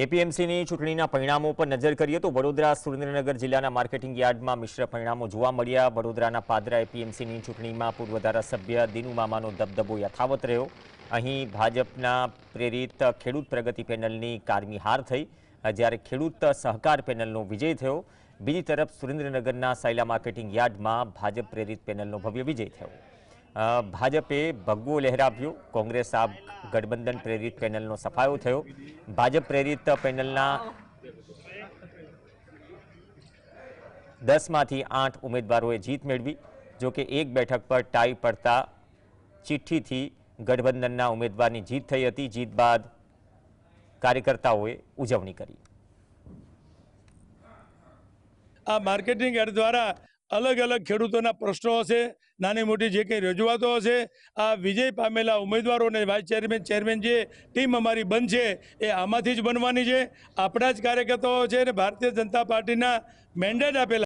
એપીએમસીની ચૂંટણીના પરિણામો પર નજર કરીએ તો વડોદરા સુરેન્દ્રનગર જિલ્લાના માર્કેટિંગ યાર્ડમાં મિશ્ર પરિણામો જોવા મળ્યા। વડોદરાના પાદરા એપીએમસીની ચૂંટણીમાં પૂર્વ ધારાસભ્ય દિનુ મામાનો દબદબો યથાવત રહ્યો। અહીં ભાજપના પ્રેરિત ખેડૂત પ્રગતિ પેનલની કારમી હાર થઈ, જ્યારે ખેડૂત સહકાર પેનલનો વિજય થયો। બીજી તરફ સુરેન્દ્રનગરના સાયલા માર્કેટિંગ યાર્ડમાં ભાજપ પ્રેરિત પેનલનો ભવ્ય વિજય થયો। ભાજપે ભગવો લહેરાવ્યો, કોંગ્રેસ આપ ગઠબંધન પ્રેરિત પેનલનો સફાયો થયો। ભાજપ પ્રેરિત પેનલના 10માંથી 8 ઉમેદવારોએ જીત મેળવી। જો કે એક બેઠક પર ટાઈ પડતા ચિઠ્ઠીથી ગઠબંધનના ઉમેદવારની જીત થઈ હતી। જીત બાદ કાર્યકર્તાઓએ ઉજવણી કરી। આ માર્કેટિંગ યાર્ડ દ્વારા अलग अलग खेडूतोना प्रश्नों हशे, नानी मोटी जे कई रजूआतो हशे, आ विजय पामेला उम्मीदवारों ने वाइस चेरमेन जे टीम अमारी बनशे ए आमांथी ज बनवानी छे। आपणा ज कार्यकर्ताओ छे ने भारतीय जनता पार्टीना मेन्डेट आपेला